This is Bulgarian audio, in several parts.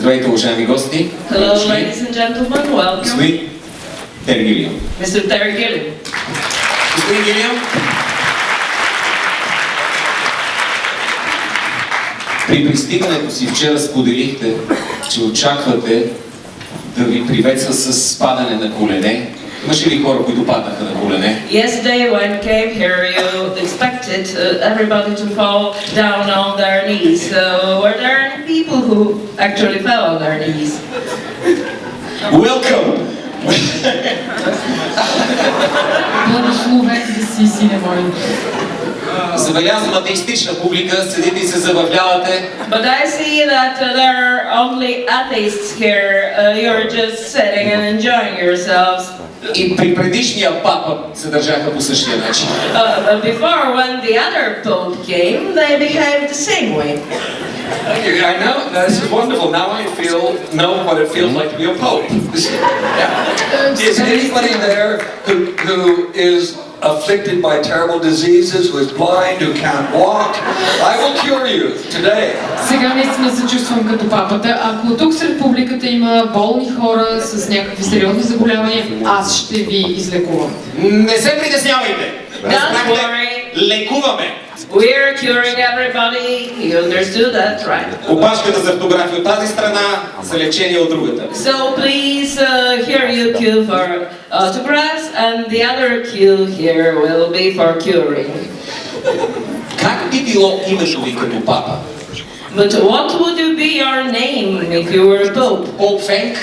Здравейте, уважаеми гости. Hello, ladies and gentlemen. Welcome. Господин Терри Гилиам. Mr. Terry Gilliam. Господин Гилиам, при пристигането си вчера споделихте, че очаквате да ви приветства с падане на колене. Имаше ли хора, които паднаха на колене? Yesterday when you came here, you expected everybody to fall down on their knees. So were there any people who actually fell on their knees? Welcome! Благословен да си, сине мой. Забелязвам атеистична публика, седите и се забавлявате. But I see that there are only atheists here. You're just sitting and enjoying yourselves. И при предишния папа се държаха по същия начин. But before, when the other pope came, they behaved the same way. I know, this is wonderful. Now I know what it feels like to be a pope. Yeah. Is anybody there who is afflicted by terrible diseases, who is blind, who can't walk? I will cure you today. Сега наистина се чувствам като папата. Ако тук сред публиката има болни хора с някакви сериозни заболявания, аз ще ви излекувам. Не се притеснявайте! Don't worry. Лекуваме! We're curing everybody. You understood that, right? Опашката за автографи от тази страна, за лечение от другата. So please, here you queue for autographs, and the other queue here will be for curing. Как би било името ви като папа? But what would be your name if you were a pope? Поп Фенк?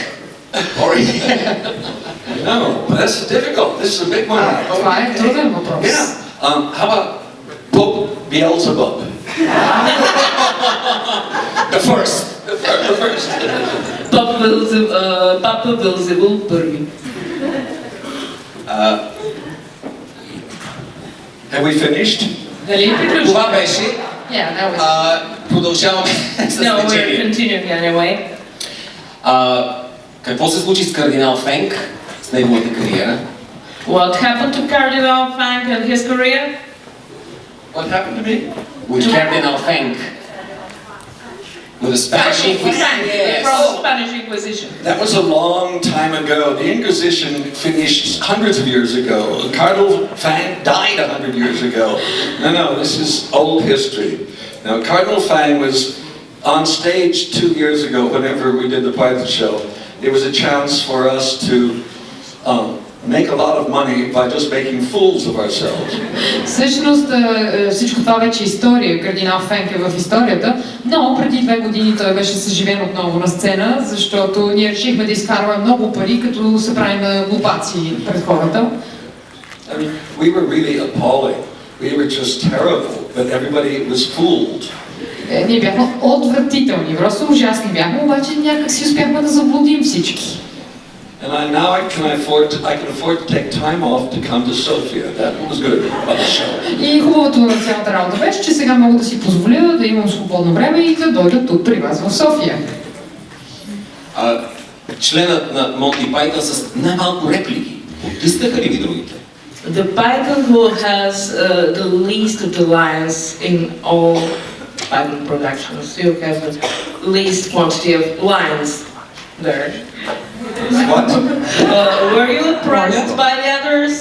No, that's difficult. This is a big one. Това е труден въпрос. Yeah. How about Pope Beelzebub? The first. The first. Papa Beelzebub първи. Have we finished? Дали приключи? Това беше. Yeah, that was... Продължаваме с No, we're лечение. continuing anyway. Какво се случи с кардинал Фенк, с неговата кариера? What happened to Cardinal Frank and his career? What happened to me? With Cardinal Fenk. With the Spanish Inquisition. From the Spanish Inquisition. That was a long time ago. The Inquisition finished hundreds of years ago. Cardinal Fang died 100 years ago. No, this is old history. Now, Cardinal Fang was on stage 2 years ago whenever we did the pilot show. It was a chance for us to make a lot of money by just making fools of ourselves. Всъщност всичко това вече е история. Кардинал Фенк е в историята, но преди 2 години той беше съживен отново на сцена, защото ние решихме да изкарваме много пари, като се правим на глупаци пред хората. I mean, we were really appalling. We were just terrible, but everybody was fooled. Ние бяхме отвратителни, просто ужасни бяхме, обаче някак си успяхме да заблудим всички. And now I can afford to take time off to come to Sofia. That was good about the show. И хубавото на цялата работа беше, че сега мога да си позволя да имам свободно време и да дойда тук при вас в София. Членът на Монти Пайтън с най-малко реплики. Потискаха ли ви другите? The Python who has the least of the lines in all Python productions. You have the least quantity of lines there. What? Were you impressed by the others?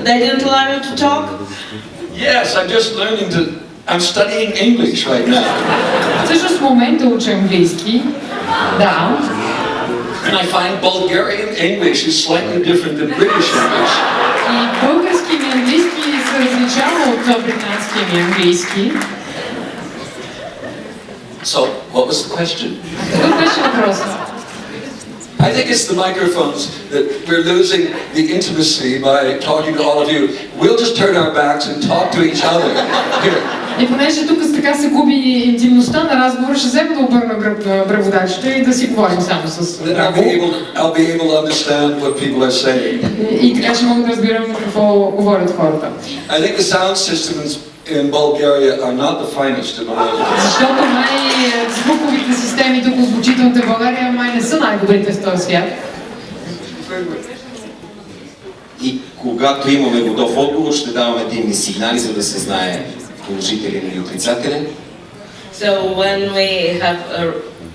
They didn't allow you to talk? Yes, I'm studying English right now. Всъщност в момента уча английски. Да. And I find Bulgarian English is slightly different than British English. И български ми английски се различава от британския ми английски. So, what was the question? Какъв беше въпросът? I think it's the microphones that we're losing the intimacy by talking to all of you. We'll just turn our backs and talk to each other. Here. И понеже тук така се губи интимността на разговора, ще взема да обърна гръб на преводачите и да си говорим само с I'll be able to understand what people are saying. И така ще мога да разбирам какво говорят хората. I think the sound systems in Bulgaria are not the finest in the world. Защото звуковите системи тук в звучителната България май не са най-добрите в този свят. И когато имаме готов отговор, ще даваме димни сигнали, за да се знае положителен или отрицателен. So when we have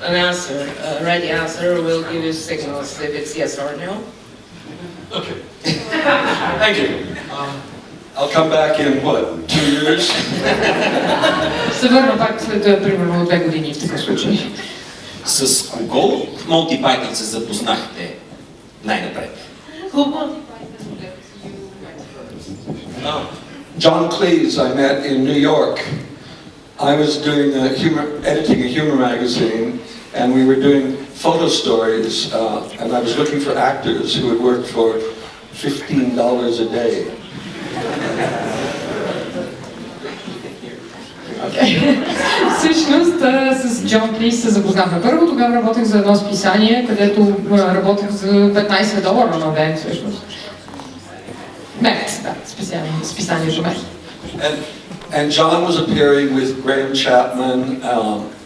an answer, a ready answer, we'll give you signals if it's yes or no. Okay. Thank you. I'll come back in, what, 2 years? Се върна пак след примерно 2 години в такъв случай. С кого от Монти Пайтън се запознахте най-напред? John Cleese I met in New York. I was doing editing a humor magazine, and we were doing photo stories, and I was looking for actors who would work for $15 a day. Всъщност с Джон Клис се запознахме първо, тогава работех за едно списание, където работех за $15 на ден всъщност. Мекс, да, списанието Мекс. And John was appearing with Graham Chapman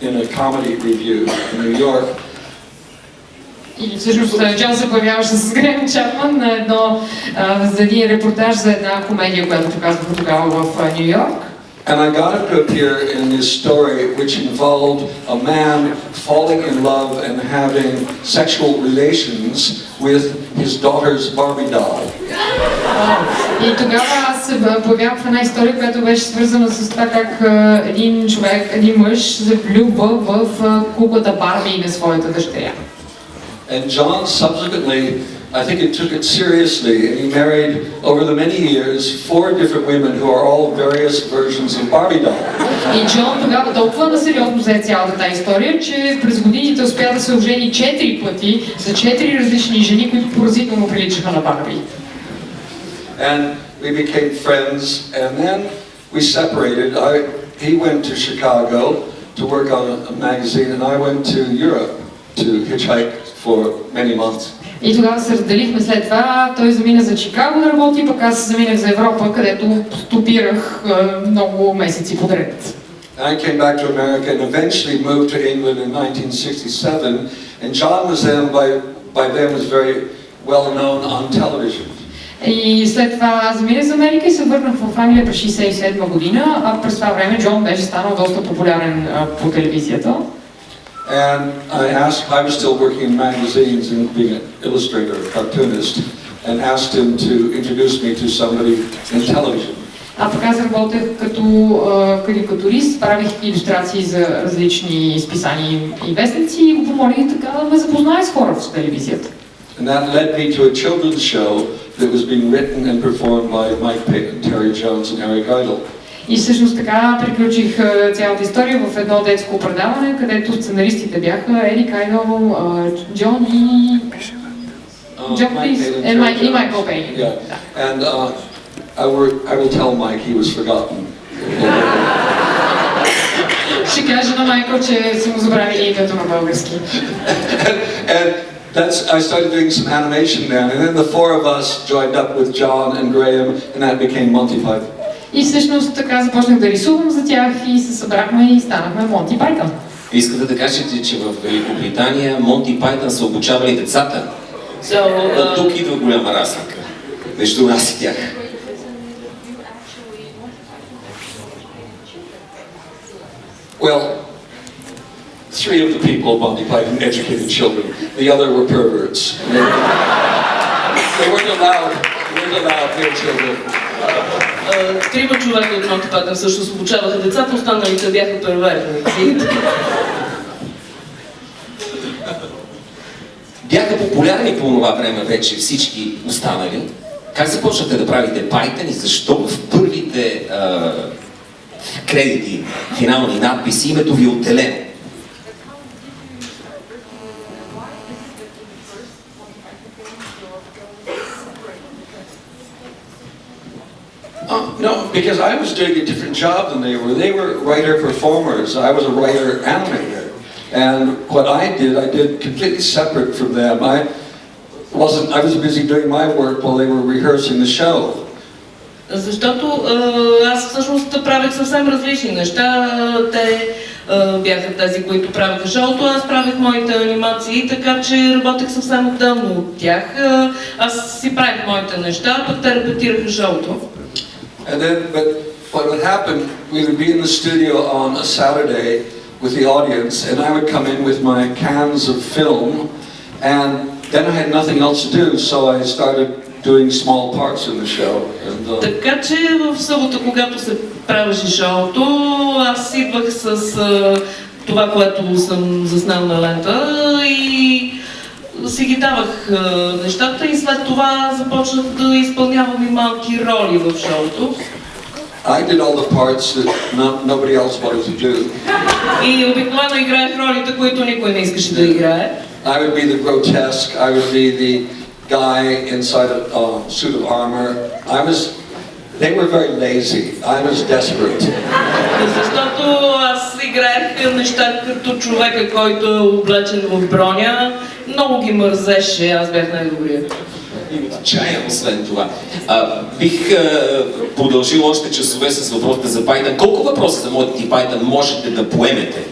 in a comedy review in New York. И всъщност Джон се появяваше с Грем Чапман за един репортаж за една комедия, която показваха тогава в Нью Йорк. And I got him to appear in this story which involved a man falling in love and having sexual relations with his daughter's Barbie doll. И тогава аз се появявах в една история, която беше свързана с това как един човек, един мъж се влюбва в куклата Барби на своята дъщеря. And John subsequently, I think it took it seriously, and he married over the many years 4 different women who are all various versions of Barbie doll. И Джон тогава толкова насериозно взе цялата тази история, че през годините успя да се ожени 4 пъти за 4 различни жени, които поразително приличаха на Барби. And we became friends, and then we separated. He went to Chicago to work on a magazine, and I went to Europe to hitchhike for many months. И тогава се разделихме след това. Той замина за Чикаго да работи, пък аз заминах за Европа, където стопирах много месеци подред. I came back to America and eventually moved to England in 1967, and John was then very well known on television. И след това заминах за Америка и се върнах в Англия през 1967 година, а през това време Джон беше станал доста популярен по телевизията. And I was still working in magazines and being an illustrator, a cartoonist, and asked him to introduce me to somebody in television. А пък аз работех като карикатурист, правих илюстрации за различни списания и вестници и го помолих така да ме запознае с хора в телевизията. And that led me to a children's show that was being written and performed by Mike Payton, Terry Jones and Eric Idle. И всъщност така приключих цялата история в едно детско предаване, където сценаристите бяха Ерик Айдъл, Джон и Джон Клис и Майкъл Пейн. And I will tell Mike he was forgotten. Ще кажа на Майкъл, че са му забравили името на български. And I started doing some animation then, and then the 4 of us joined up with John and Graham, and that became Monty Python. И всъщност така започнах да рисувам за тях и се събрахме и станахме Монти Пайтън. Искате да кажете, че в Великобритания Монти Пайтън са обучавали децата? От тук идва голяма разлика между нас и тях. Well, 3 of the people of Monty Python educated children. The other were perverts. They weren't allowed their children. 3 човека от Монти Пайтън всъщност обучаваха децата, останалите бяха перверти. Бяха популярни по това време вече всички останали. Как започнате да правите Python и защо в първите кредити, финални надписи, името ви е отделено? No, because I was doing a different job than they were. They were writer-performers. I was a writer-animator. And what I did completely separate from them. I was busy doing my work while they were rehearsing the show. Защото аз всъщност правех съвсем различни неща. Те бяха тези, които правеха шоуто, аз правех моите анимации, така че работех съвсем отделно от тях. Аз си правих моите неща, пък те репетираха шоуто. And then, but what would happen, we would be in the studio on a Saturday, with the audience, and I would come in with my cans of film, and then I had nothing else to do, so I started doing small parts in the show. Така че в събота, когато се правеше шоуто, аз идвах с това, което съм заснал на лента и си ги давах нещата и след това започнах да изпълнявам и малки роли в шоуто. I did all the parts that nobody else wanted to do. И обикновено играех ролите, които никой не искаше да играе. I would be the grotesque, I would be the guy inside a suit of armor. They were very lazy. I was desperate. Защото аз играех неща като човека, който е облечен в броня. Много ги мързеше, аз бях най-добрият. Отчаян, освен това. Бих продължил още часове с въпросите за Python. Колко въпроса за Monty Python можете да поемете?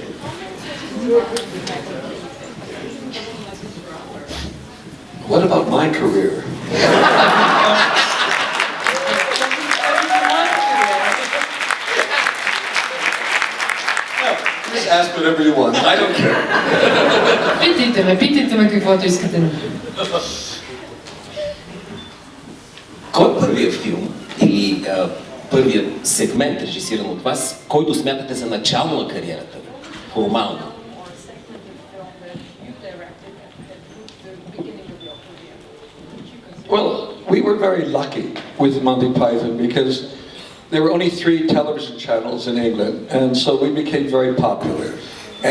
What about my career? Just ask whatever you want. I don't care. Питайте ме каквото искате. Кой е първият филм или първият сегмент, режисиран от вас, който смятате за начало на кариерата ви? Формално. Well, we were very lucky with Monty Python because there were only 3 television channels in England, and so we became very popular.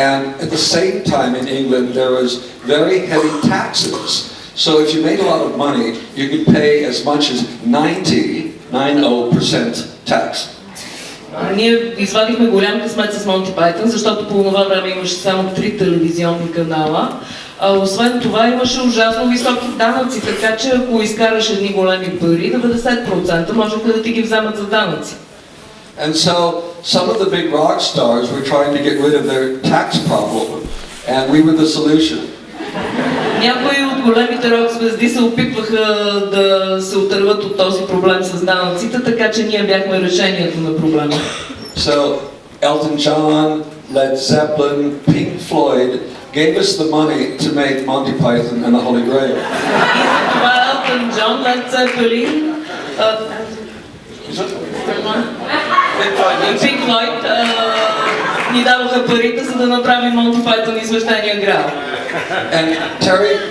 And at the same time in England, there was very heavy taxes. So if you made a lot of money, you could pay as much as 90% tax. Ние извадихме голям късмет с Monty Python, защото по това време имаше само 3 телевизионни канала. Освен това имаше ужасно високи данъци, така че ако изкараш едни големи пари, 90% можеха да ти ги вземат за данъци. And so some of the big rock stars were trying to get rid of their tax problem, and we were the solution. Някои от големите рок звезди се опитваха да се отърват от този проблем с данъците, така че ние бяхме решението на проблема. So Elton John, Led Zeppelin, Pink Floyd gave us the money to make Monty Python and the Holy Grail. И това Elton John, Led Zeppelin, Pink Floyd ни дадоха парите, за да направим Monty Python и свещения грал. And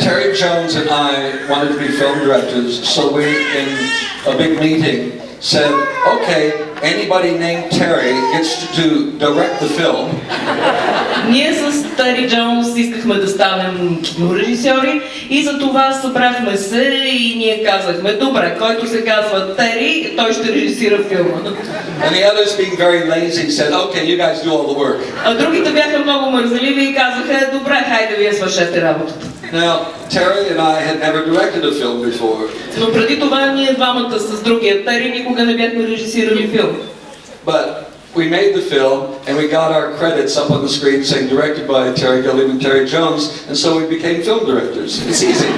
Terry Jones and I wanted to be film directors, so we, in a big meeting, said, okay, anybody named Terry gets to direct the film. Ние с Тери Джонс искахме да станем кинорежисьори и за това събрахме се и ние казахме, добре, който се казва Тери, той ще режисира филма. And the others, being very lazy, said, okay, you guys do all the work. А другите бяха много мързеливи и казаха, добре, хайде вие свършете работата. Now, Terry and I had never directed a film before. Но преди това ние двамата с другия Тери никога не бяхме режисирали филм. But we made the film and we got our credits up on the screen saying directed by Terry Gilliam and Terry Jones, and so we became film directors. It's easy.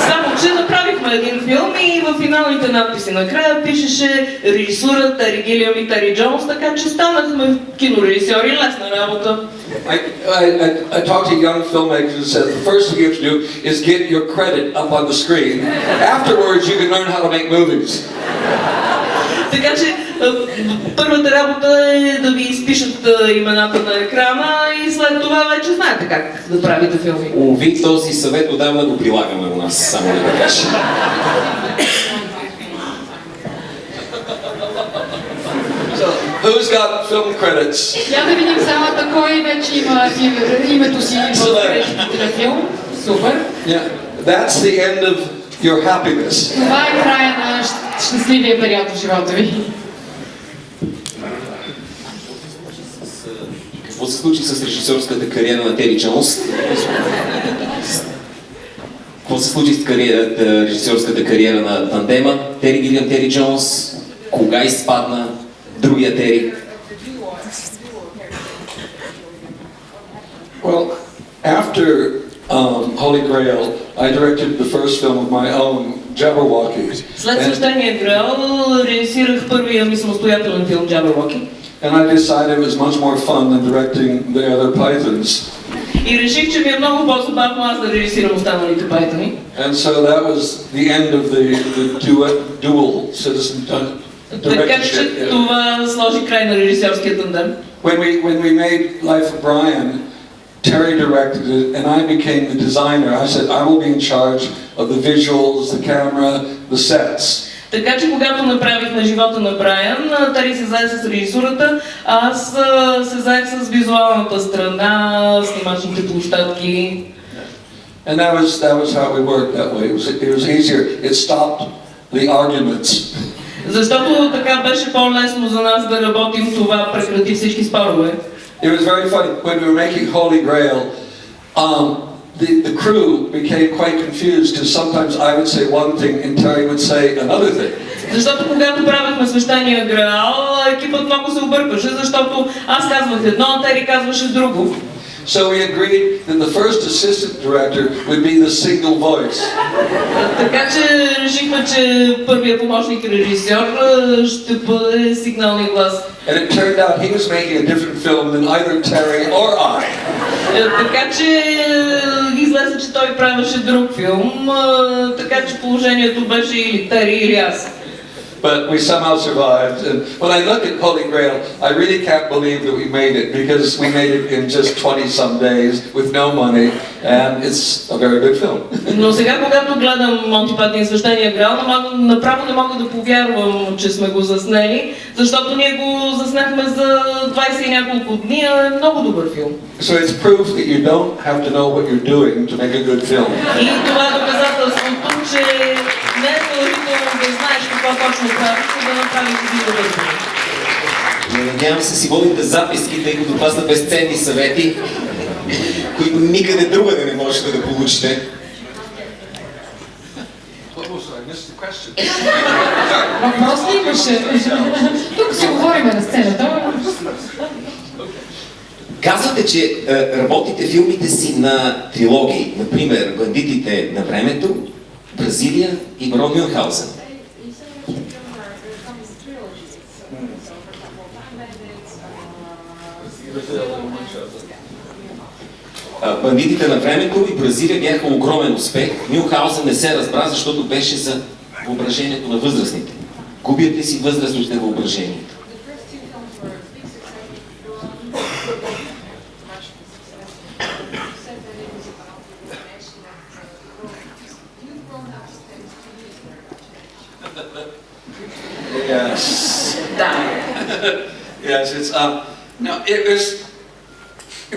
Само че направихме един филм и в финалните надписи накрая пишеше режисура Тери Гилиам и Тери Джонс, така че станахме кинорежисьори, лесна работа. I talked to young filmmakers and said the first thing you have to do is get your credit up on the screen. Afterwards you can learn how to make movies. Така че първата работа е да ви изпишат имената на екрана и след това вече знаете как да правите филми. Уви, този съвет отдавна го прилагаме у нас, само да го кажа. So, who's got film credits? Я да видим самата кой вече има името си в кредитите на филм. Супер. Yeah, that's the end of your happiness. Това е края на щастливия период в живота ви. Какво се случи с режисьорската кариера на Тери Джонс? Какво се случи с режисьорската кариера на тандема? Тери Гилиам, Тери Джонс? Кога изпадна другия Тери? Well, after Holy Grail, I directed the first film of my own, Jabberwocky. След свещения грал режисирах първия ми самостоятелен филм Jabberwocky. And I decided it was much more fun than directing the other Pythons. И реших, че ми е много по-забавно аз да режисирам останалите Python-и. And so that was the end of the dual citizen Така че directorship. това сложи край на режисьорския тандем. When we made Life of Brian, Terry directed it, and I became the designer. I said, I will be in charge of the visuals, the camera, the sets. Така че когато направихме живота на Брайан, Тери се зае с режисурата, а аз се заех с визуалната страна, снимачните площадки. And that was how we worked that way. It was easier. It stopped the arguments. Защото така беше по-лесно за нас да работим, това прекрати всички спорове. It was very funny when we were making Holy Grail. The crew became quite confused because sometimes I would say one thing and Terry would say another thing. Защото когато правихме свещения Граал, екипът много се объркваше, защото аз казвах едно, а Тери казваше друго. So we agreed that the first assistant director would be the signal voice. Така че решихме, че първият помощник режисьор ще бъде сигналния глас. And it turned out he was making a different film than either Terry or I. Така че излезе, че той правеше друг филм, така че положението беше или Тери, или аз. But we somehow survived. And when I look at Holy Grail, I really can't believe that we made it because we made it in just 20-some days with no money, and it's a very good film. Но сега, когато гледам Монти Пайтън и свещения Граал, направо не мога да повярвам, че сме го заснели, защото ние го заснахме за 20 и няколко дни, а е много добър филм. So it's proof that you don't have to know what you're doing to make a good film. И това е доказателството, че не е задължително да знаеш какво точно правиш, за да направиш един добър филм. Надявам се си водите записки, тъй като това са безценни съвети, които никъде другаде не можете да получите. Въпрос ли имаше? Тук си говорим на сцената. Казвате, че работите филмите си на трилогии, например Бандитите на времето, Бразилия и Барон Мюнхаузен. Бандитите на времето и Бразилия бяха огромен успех. Мюнхаузен не се разбра, защото беше за въображението на възрастните. Губят ли си възрастните въображението? Yes. Да. Yes, it's no, it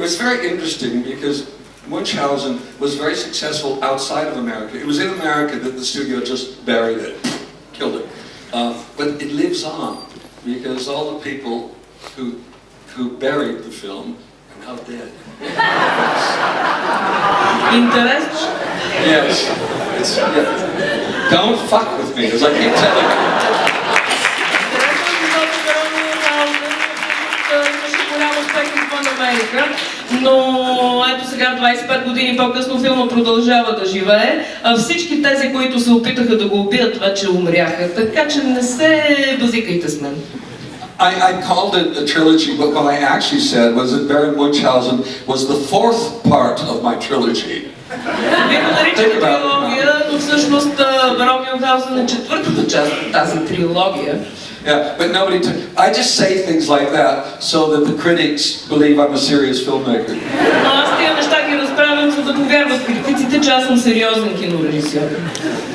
was very interesting because Munchausen was very successful outside of America. It was in America that the studio just buried it, killed it. But it lives on because all the people who buried the film are now dead. Интересно. Yes. Yeah. Don't fuck with me, as I keep telling you. Но ето сега, 25 години по-късно, филма продължава да живее, а всички тези, които се опитаха да го убият, вече умряха, така че не се базикайте с мен. I called it a trilogy, but what I actually said was that Baron Munchausen was the fourth part of my trilogy. Вие го наричате трилогия, но всъщност Барон Мюнхаузен е четвъртата част от тази трилогия. Yeah, but I just say things like that so that the critics believe I'm a serious filmmaker. Но аз тия неща ги разправям, за да повярват критиците, че аз съм сериозен кинорежисьор.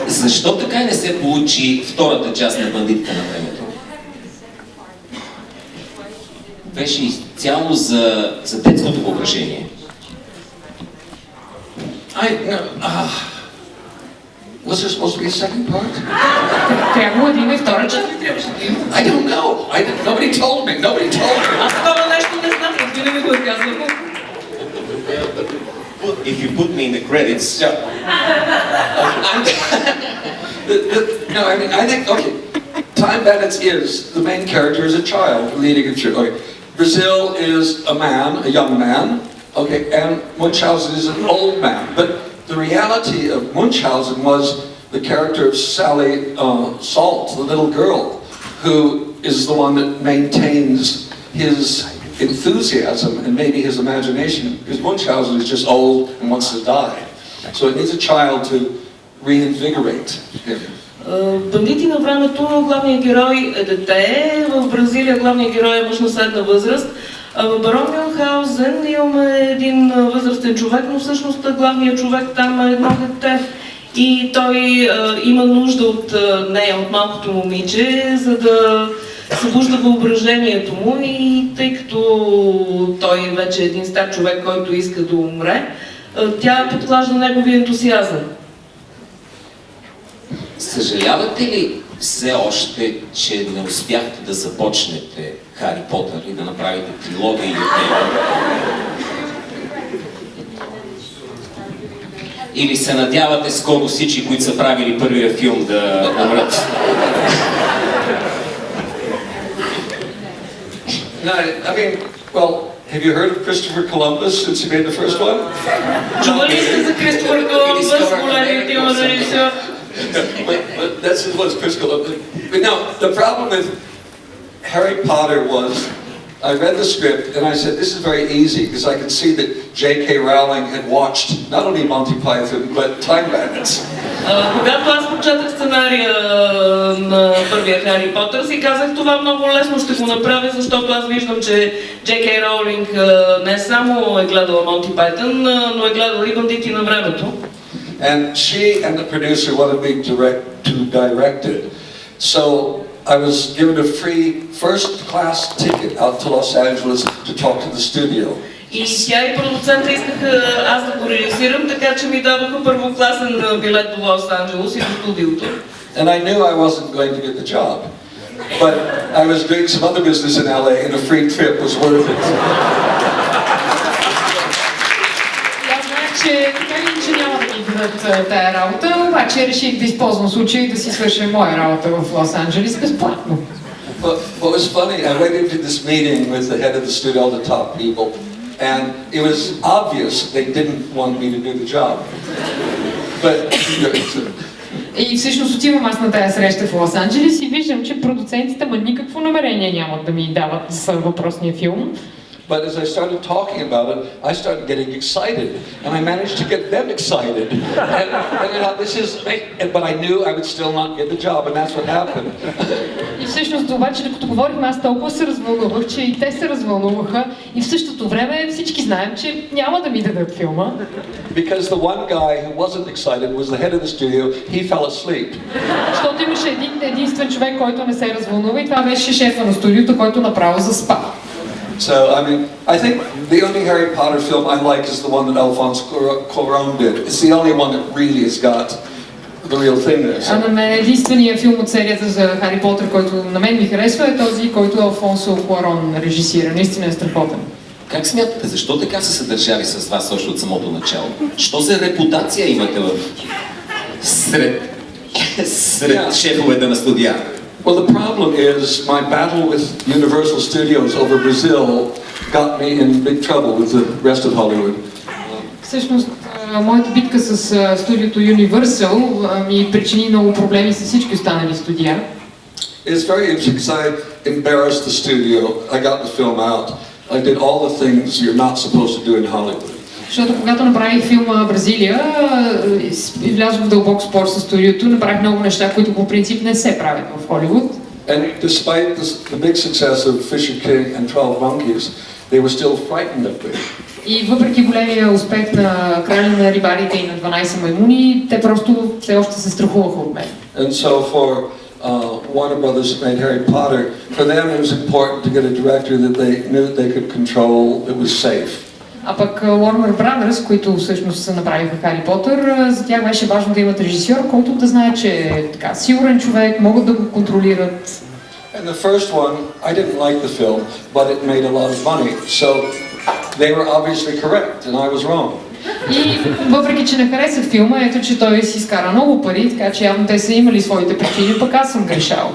Защо така не се получи втората част на Бандитите на времето? Беше изцяло за детското въображение. Was there supposed to be a second part? Трябвало да има и втора част. I don't know. Nobody told me. Аз такова нещо не знам, никой не ми го е казал. If you put me in the credits, Yeah. No, I mean, I think, okay, Time Bandits is, the main character is a child leading a church. Okay. Brazil is a man, a young man, okay, and Munchausen is an old man. But the reality of Munchausen was the character of Sally Salt, the little girl, who is the one that maintains his enthusiasm and maybe his imagination, because Munchausen is just old and wants to die. So it needs a child to reinvigorate him. Бандити на времето, главният герой е дете, в Бразилия главният герой е мъж на средна възраст. В Барон Мюнхаузен имаме един възрастен човек, но всъщност главният човек там е едно дете. И той има нужда от нея, от малкото момиче, за да събужда въображението му, и тъй като той вече е един стар човек, който иска да умре, тя подклажда неговия ентусиазъм. Съжалявате ли все още, че не успяхте да започнете Хари Потър и да направите трилогия или или се надявате скоро всички, които са правили първия филм, да умрат? No, I mean, well, have you heard of Christopher Columbus since he made the first one? Чували сте за Кристофър Колумбъс, големият филм режисьор? But that's what's Chris Columbus. But no, the problem with Harry Potter was, I read the script and I said, this is very easy, because I could see that J.K. Rowling had watched not only Monty Python, but Time Bandits. Когато аз прочетах сценария на първия Хари Потър, си казах, това много лесно ще го направя, защото аз виждам, че J.K. Роулинг не само е гледала Монти Пайтън, но е гледала и Бандити на времето. And she and the producer wanted me to direct it. So I was given a free first-class ticket out to Los Angeles to talk to the studio. И тя и продуцента искаха аз да го реализирам, така че ми дадоха първокласен билет до Лос Анджелес и до студиото. And I knew I wasn't going to get the job, but I was doing some other business in LA, and a free trip was worth it. Аз знаех, че така или иначе няма да ми дадат тая работа, обаче реших да използвам случай да си свърша моя работа в Лос Анджелес безплатно. But what was funny, I went into this meeting with the head of the studio, all the top people, and it was obvious they didn't want me to do the job. But И всъщност отивам аз на тая среща в Лос Анджелес и виждам, че продуцентите никакво намерение нямат да ми дават за въпросния филм. But as I started talking about it, I started getting excited, and I managed to get them excited. And this is, but I knew I would still not get the job, and that's what happened. И всъщност обаче, докато говорихме, аз толкова се развълнувах, че и те се развълнуваха, и в същото време всички знаем, че няма да ми дадат филма. Because the one guy who wasn't excited was the head of the studio. He fell asleep. Защото имаше единствен човек, който не се развълнува, и това беше шефа на студиото, който направо заспа. So, I mean, I think the only Harry Potter film I like is the one that Alphonse Cuarón did. It's the only one that really has got the real thing there. А на мен единственият филм от серията за Хари Потър, който на мен ми харесва, е този, който Алфонсо Куарон режисира. Наистина е страхотен. Как смятате, защо така са се държали с вас още от самото начало? Що за репутация имате сред шефовете на студия? Well, the problem is my battle with Universal Studios over Brazil got me in big trouble with the rest of Hollywood. Всъщност, моята битка с студиото Universal ми причини много проблеми с всички останали студия. It's very interesting because I embarrassed the studio. I got the film out. I did all the things you're not supposed to do in Hollywood. Защото когато направих филма Бразилия, влязох в дълбок спор с студиото, направих много неща, които по принцип не се правят в Холивуд. And despite the big success of Fisher King and 12 Monkeys, they were still frightened of me. И въпреки големия успех на Краля на рибарите и на 12 маймуни, те просто все още се страхуваха от мен. And so for Warner Brothers that made Harry Potter, for them it was important to get a director that they knew they could control, that was safe. А пък Warner Brothers, които всъщност направиха Хари Потър, за тях беше важно да имат режисьор, който да знае, че е така сигурен човек, могат да го контролират. And the first one, I didn't like the film, but it made a lot of money, so they were obviously correct and I was wrong. И въпреки, че не харесах филма, ето, че той си изкара много пари, така че явно те са имали своите причини, пък аз съм грешал.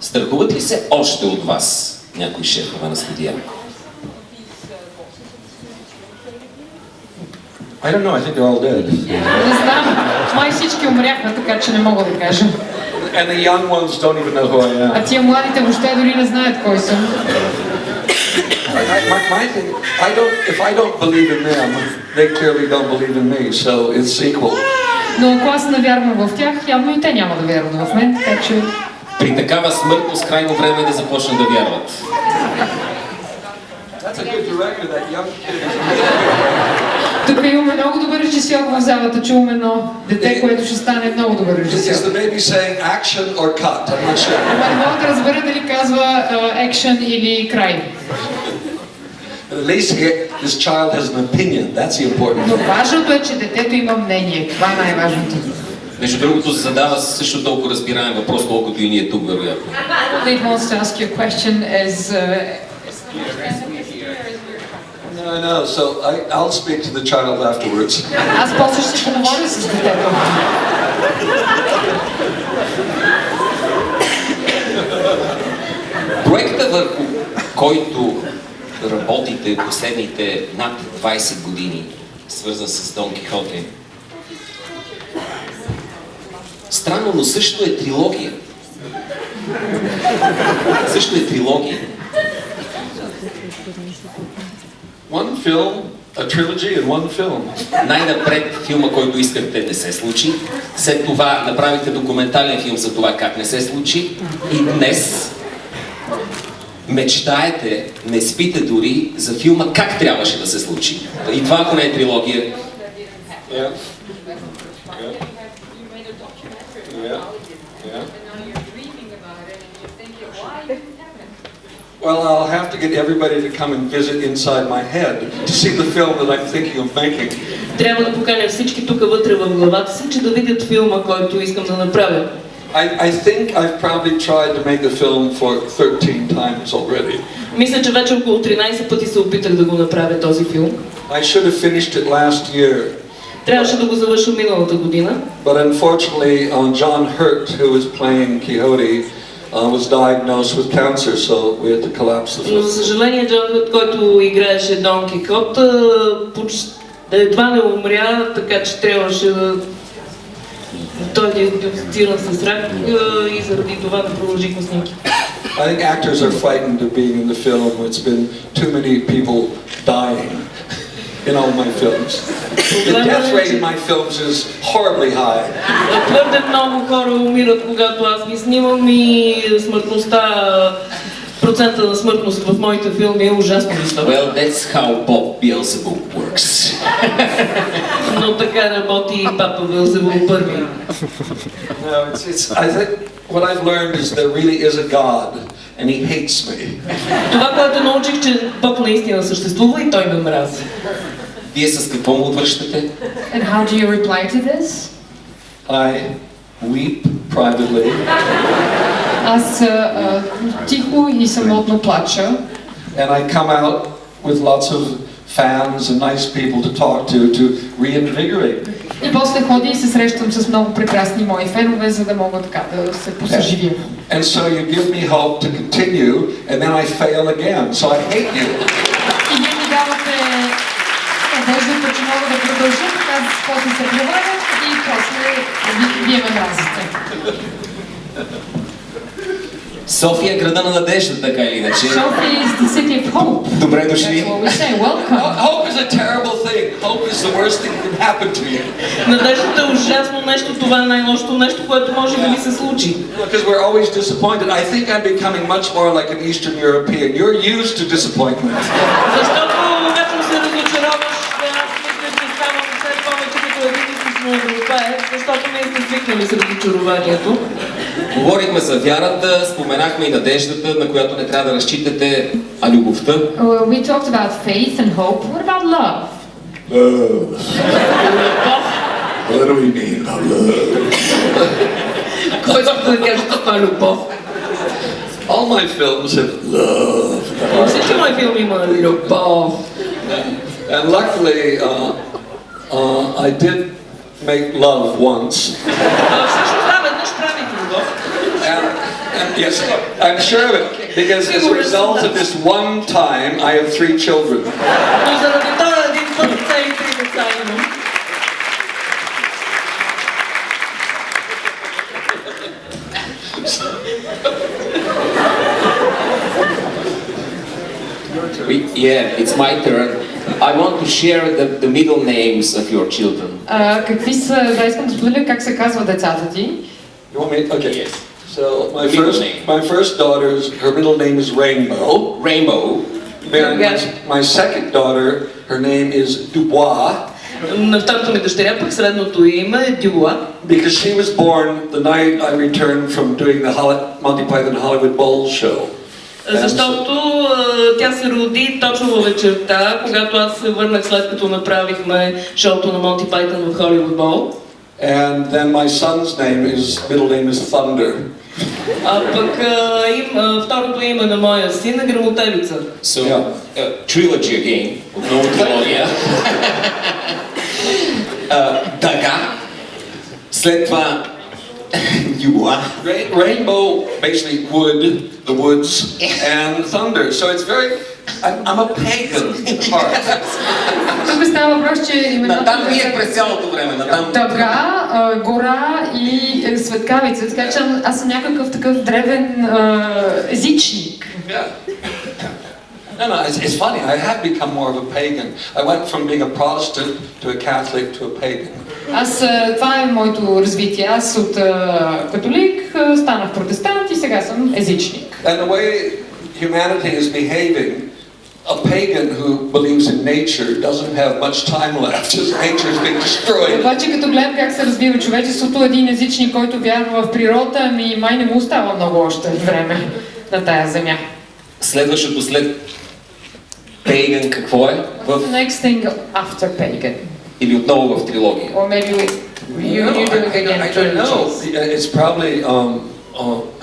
Страхуват ли се още от вас някои шефове на студия? I don't know, I think they're all dead. Не знам, май всички умряха, така че не мога да кажа. And the young ones don't even know who I am. А тия младите въобще дори не знаят кой съм. My thing, if I don't believe in them, they clearly don't believe in me, so it's equal. Но ако аз не вярвам в тях, явно и те няма да вярват в мен, така че... При такава смъртност крайно време е да започнат да вярват. That's a good director, that young kid. Тук имаме много добър режисьор в залата, чуваме едно дете, което ще стане много добър Is режисьор. the baby saying action or cut? I'm not sure. Ама не мога да разбера дали казва екшен или край. At least this child has an opinion. That's the important Но thing. важното е, че детето има мнение. Това е най-важното. Между другото, задава също толкова разбираем въпрос, колкото и ние тук, вероятно. They wants to ask you a question as No, so I'll speak to the child afterwards. аз после ще поговоря с детето. Проектът, върху който работите последните над 20 години, свързан с Дон Кихоте, странно, но също е трилогия. Също е трилогия. One film, a trilogy in one film. Най-напред филма, който искахте, не се случи. След това направихте документален филм за това как не се случи. И днес мечтаете, не спите дори за филма как трябваше да се случи. И това, ако не е трилогия. Yeah. Well, I'll have to get everybody to come and visit inside my head to see the film that I'm thinking of making. Трябва да поканя всички тук вътре в главата си, че да видят филма, който искам да направя. I think I've probably tried to make a film for 13 times already. Мисля, че вече около 13 пъти се опитах да го направя този филм. I should have finished it last year. Трябваше да го завърша миналата година. But unfortunately, John Hurt, who is playing Quixote, was diagnosed with cancer, so we had to collapse the Но film. за съжаление, Джон Хърт, който играеше Дон Кихот, едва не умря, така че трябваше да... Той е диагностициран с рак и заради това да продължихме снимки. I think actors are frightened of being in the film. It's been too many people dying in all my films. The death rate in my films is horribly high. Твърде много хора умират, когато аз ги снимам и смъртността, процента на смъртност в моите филми е ужасно висок. Well, that's how Bob Beelzebub works. Но така работи и папа Белзебул първи. No, I think what I've learned is there really is a God, and He hates me. Това, което научих, че Бог наистина съществува и той ме мрази. Вие с какво му отвръщате? And how do you reply to this? I weep privately. Аз тихо и самотно плача. And I come out with lots of fans and nice people to talk to reinvigorate me. И после ходя и се срещам с много прекрасни мои фенове, за да мога така да се посъживя. And so you give me hope to continue, and then I fail again. So I hate you. И вие ми давате надеждата, че мога да продължа, така после се проваля и после вие ме мразите. София е града на надежда, така или иначе. Sophia is the city of hope. Добре дошли. That's what we say. Welcome. Hope is a terrible thing. Hope is the worst thing that can happen to you. Надеждата е ужасно нещо, това е най-лошото нещо, което може да ми се случи. Because we're always disappointed. I think I'm becoming much more like an Eastern European. You're used to disappointment. Защото когато се разочароваш, аз мисля, че ставам все повече като един източно европеец, защото ние сме свикнали с разочарованието. Говорихме за вярата, споменахме и надеждата, на която не трябва да разчитате, а любовта. We talked about faith and hope. What about love? What do we mean by love? Кой иска да каже това любов? All my films have love. Всички мои филми има любов. And luckily, I did make love once. Всъщност да, веднъж правих любов. And yes, I'm sure of it, because as a result of this one time, I have 3 children. Но заради това един път цели 3 деца имам. Yeah, it's my turn. I want to share the middle names of your children. Какви са, да, искам да споделя как се казват децата ти. You want me? Okay. Yes. So The my first daughter's, her middle name is Rainbow. Rainbow. My second daughter, her name is Dubois. На втората ми дъщеря пък средното име е Дюла. Because she was born the night I returned from doing the Monty Python Hollywood Bowl show. Защото тя се роди точно във вечерта, когато аз се върнах след като направихме шоуто на Монти Пайтън в Холивуд Бол. And then my son's middle name is Thunder. А пък второто име на моя син е Грамотевица. So, trilogy again. Отново трилогия. Дъга. След това Юла. Rainbow, basically wood, the woods, and thunder. So it's very, I'm a pagan at heart. Тук става въпрос, че имената Натам вие през цялото време. Дъга, гора и светкавица, така че аз съм някакъв такъв древен езичник. No, it's funny. I have become more of a pagan. I went from being a Protestant to a Catholic to a pagan. Това е моето развитие. Аз от католик станах протестант и сега съм езичник. And the way humanity is behaving, a pagan who believes in nature doesn't have much time left as nature is being destroyed. Обаче като гледам как се развива човечеството, един езичник, който вярва в природа, ми май не му остава много още време на тая земя. Следващото след Pagan какво е? What's the next thing after pagan? Или отново в трилогия? Or maybe you do it again. I don't know. It's probably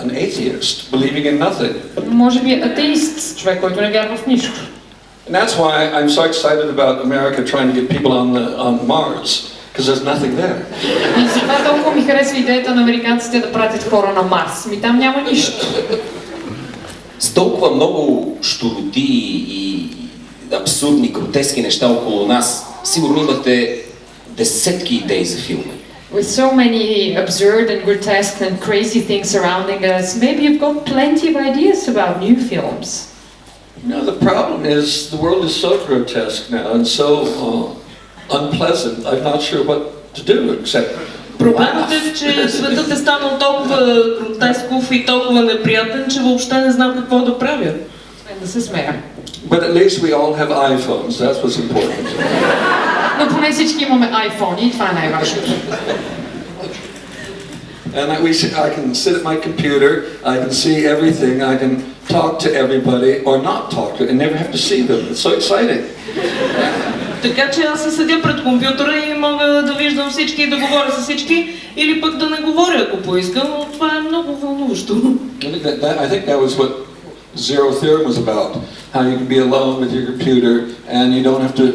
an atheist believing in nothing. Може би атеист, човек, който не вярва в нищо. And that's why I'm so excited about America trying to get people on Mars, because there's nothing there. И затова толкова ми харесва идеята на американците да пратят хора на Марс. Ми там няма нищо. С толкова много щуроти и абсурдни, гротески неща около нас, сигурно имате десетки идеи за филми. With so many absurd and grotesque and crazy things surrounding us, maybe you've got plenty of ideas about new films. No, the problem is the world is so grotesque now and so unpleasant. I'm not sure what to do except Проблемът е, че светът е станал толкова гротесков и толкова неприятен, че въобще не знам какво да правя. Да се смея. But at least we all have iPhones. That's what's important. Но поне всички имаме iPhone и това е най-важното. And I can sit at my computer, I can see everything, I can talk to everybody or not talk to and never have to see them. It's so exciting. Така че аз се седя пред компютъра и мога да виждам всички и да говоря с всички, или пък да не говоря, ако поискам, но това е много вълнуващо. I think that was what Zero Theorem was about. How you can be alone with your computer and you don't have to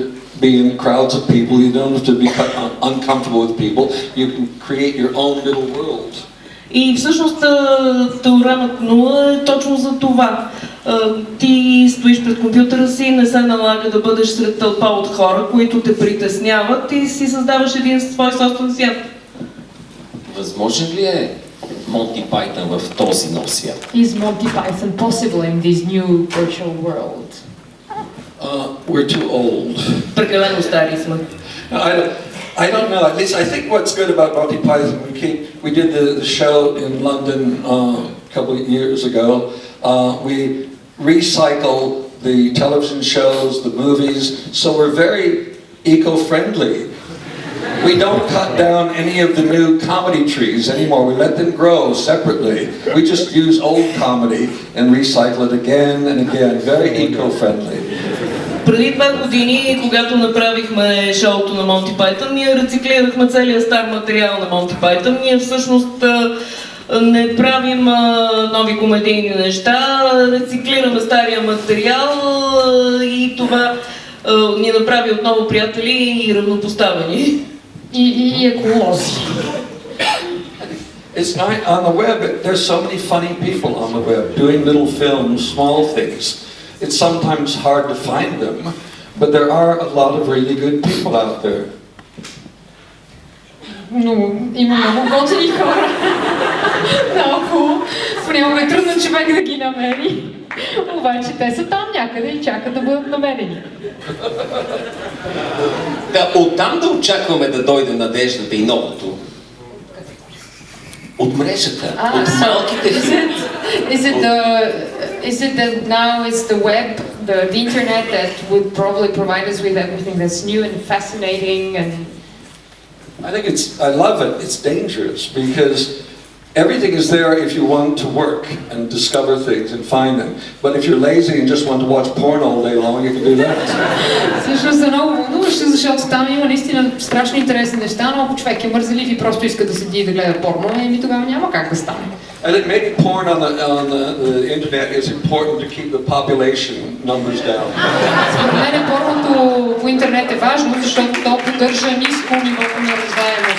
be in crowds of people, you don't have to be uncomfortable with people, you can create your own little world. И всъщност теоремът 0 е точно за това. Ти стоиш пред компютъра си, не се налага да бъдеш сред тълпа от хора, които те притесняват и си създаваш един свой собствен свят. Възможен ли е Монти Пайтън в този нов свят? Is Monty Python possible in this new virtual world? We're too old. Прекалено стари сме. I don't know. At least I think what's good about Monty Python, we did the show in London a couple of years ago. We recycle the television shows, the movies, so we're very eco-friendly. We don't cut down any of the new comedy trees anymore. We let them grow separately. We just use old comedy and recycle it again and again. Very eco-friendly. Преди 2 години, когато направихме шоуто на Монти Пайтън, ние рециклирахме целия стар материал на Монти Пайтън. Ние всъщност не правим нови комедийни неща, рециклираме стария материал и това ни направи отново приятели и равнопоставени. И еколози. On the web, there's so many funny people on the web doing little films, small things. It's sometimes hard to find them, but there are a lot of really good people out there. Но има много готини хора. Много. Понякога е трудно човек да ги намери. Обаче те са там някъде и чакат да бъдат намерени. Да, оттам да очакваме да дойде надеждата и новото. От мрежата, от малките фирми. Is it that now it's the web, the internet that would probably provide us with everything that's new and fascinating and... I love it. It's dangerous because everything is there if you want to work and discover things and find them. But if you're lazy and just want to watch porn all day long, you can do that. Всъщност е много вълнуващо, защото там има наистина страшно интересни неща, но ако човек е мързелив и просто иска да седи и да гледа порно, еми тогава няма как да стане. I think maybe porn on the internet is important to keep the population numbers down. Според мен порното по интернет е важно, защото то поддържа ниско нивото на раздваемост.